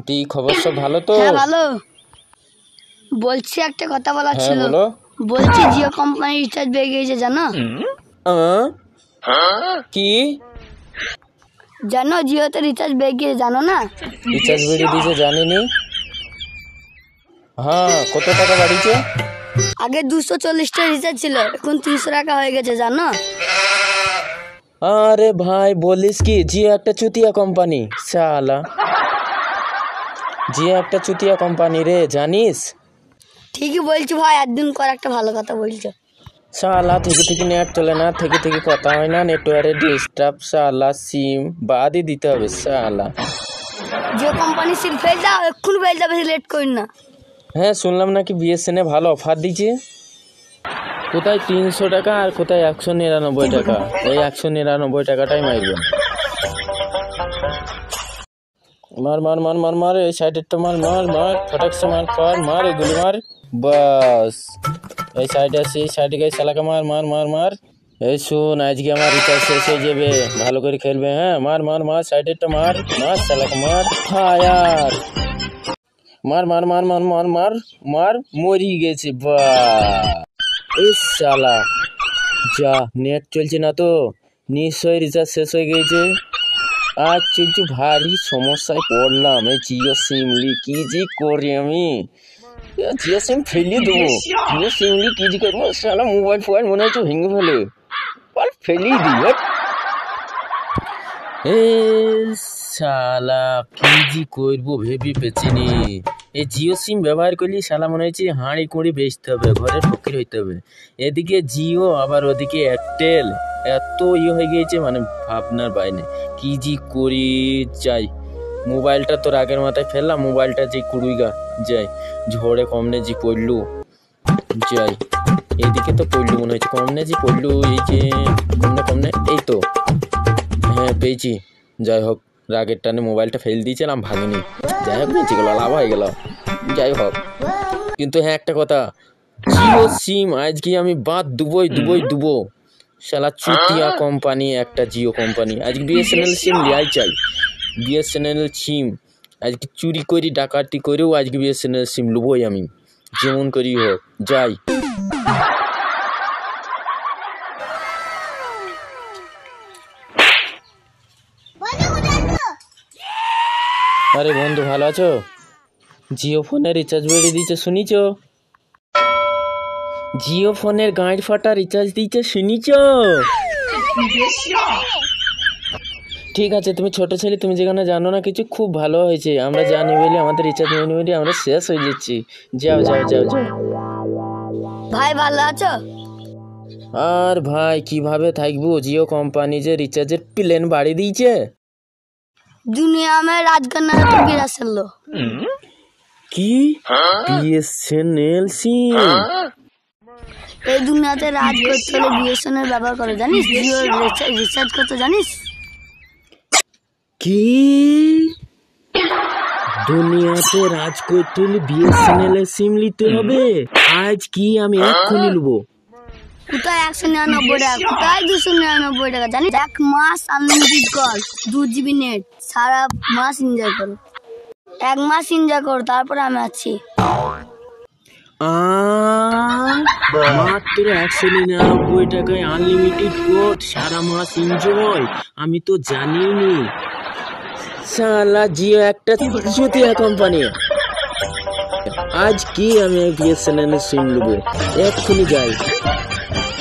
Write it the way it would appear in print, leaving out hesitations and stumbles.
কি খবর, সব ভালো তো? হ্যাঁ ভালো। বলছি একটা কথা বলার হ্যাঁ ছিল। বলো। বলছি জিও কোম্পানির রিচার্জ বেড়ে গিয়েছে জানো? কি জানো জিওতে রিচার্জ বেড়ে গিয়েছে জানো না? রিচার্জ বেড়ে দিয়েছে জানিনি। হ্যাঁ, কত টাকা বাড়িয়েছে? আগে 240 টাকা রিচার্জ ছিল, এখন 300 টাকা হয়ে গেছে জানো? আরে ভাই বলিস কি, জিও একটা চুতিয়া কোম্পানি শালা। জিও একটা চুতিয়া কোম্পানি রে, জানিস? ঠিকই বলছি ভাই, একদিন কর একটা ভালো কথা বলছো। শালা থেকে নেট চলে না, থেকে কথা হয় না, নেটওয়ার্কের ডিস্টার্ব শালা, সিম বাদই দিতে হবে শালা। জিও কোম্পানি সিল ফেল যাও, এক্ষুনি ফেল যাবে, লেট করিন না। হ্যাঁ শুনলাম নাকি বিএসএনএল ভালো অফার দিচ্ছে। কোথায় 300 টাকা আর কোথায় 199 টাকা। এই 199 টাকাটাই মারবেন। মার মার মার মার মার, এই সাইডেরটা মার মার মার, ফটাকসে মার, পার মার, এগুলি মার, বাস। এই সাইডে আসি, এই সাইডে গিয়ে শালাকে মার মার মার মার। এই শুন, আজকে আমার রিচার্জ শেষ হয়ে যাবে, ভালো করে খেলবে। হ্যাঁ মার মার মার, সাইডেরটা মার মার, শালাকে মার। ফায়ার মার মার মার মার মার মার মার, মরি গেছে বা। এই শালা যা, নেট চলছে না তো, নিশ্চয়ই রিচার্জ শেষ হয়ে গেছে। আজ চলছে ভারী সমস্যায় পড়লাম। এই জিও সিমলি কি যে করি আমি, জিও সিম ফেলে দেবো। জিও সিমলি কি যে করবো শালা, মোবাইল ফোবাইল মনে হচ্ছে ভেঙে ফেলে, বল ফেলেই দিই। এ শালা কি যে করবো ভেবে পেছিনি। এই জিও সিম ব্যবহার করলে শালা মনে হচ্ছে হাঁড়ি কুড়ি বেচতে হবে, ঘরের ফকির হইতে হবে। এদিকে জিও আবার ওদিকে এয়ারটেল, এত হয়ে গিয়েছে মানে ভাবনার বাইরে। কি যে করি যাই, মোবাইলটা তোর আগের মাথায় ফেললাম, মোবাইলটা যে কুড়ুইগা যাই, ঝড়ে কমনে যে পড়লু যাই। এইদিকে তো পড়লু মনে হচ্ছে, কমনে যে পড়লু, এই যে কমনে এই তো, হ্যাঁ পেয়েছি। যাই হোক, রাগের টানে মোবাইলটা ফেল দিয়েছিলাম, ভাঙিনি। যাই হোক বেঁচে গেল, লাভ হয়ে গেল। যাই হোক, কিন্তু হ্যাঁ একটা কথা, জিও সিম আজকে আমি বাদ দুবই শালা চুতিয়া কোম্পানি একটা জিও কোম্পানি। আজকে বিএসএনএল সিম লিয়াই চাই। বিএসএনএল সিম আজকে চুরি করি ডাকাতি করেও আজকে বিএসএনএল সিম লুবই আমি, যেমন করি হোক যাই। আরে বন্ধু ভালো আছো? জিও ফোনের রিচার্জ বেড়ে দিয়েছে শুনিছ? জিও ফোনের গাঁড় ফাটা রিচার্জ দিয়েছে শুনিছ? ঠিক আছে, তুমি ছোট ছেলে, তুমি যেখানে জানো না কিছু, খুব ভালো হয়েছে। আমরা জানি বলে আমাদের রিচার্জ মেনে বলে আমরা শেষ হয়ে যাচ্ছি। যাও যাও যাও যাও। ভাই ভালো আছো? আর ভাই কিভাবে থাকবো, জিও কোম্পানি যে রিচার্জের প্ল্যান বাড়িয়ে দিয়েছে। দুনিয়া में राज करना है तो गिरा चल लो। কি বিএসএনএল সিম? এই দুনিয়াতে রাজ করতে হলে বিএসএনএল ব্যবহার করে জানিস? জিও রিচার্জ করতে জানিস? কি দুনিয়াতে রাজ করতে হলে বিএসএনএল এর সিম নিতে হবে? আজ কি আমি এক্ষুনি নেবো। কোথায় 199 টাকা, কোথায় 299 টাকা জানিস? এক মাস আনলিমিটেড কল, 2 জিবি নেট, সারা মাস এনজয় করো। এক মাস এনজয় করো, তারপরে আমি আছি। মাত্র 199 টাকায় আনলিমিটেড কোড, সারা মাস এনজয়। আমি তো জানিনি শালা জিও একটা চুতিয়া কোম্পানি। আজ কি আমি বিএসএনএল সিম নেবো, এক্ষুনি যাই।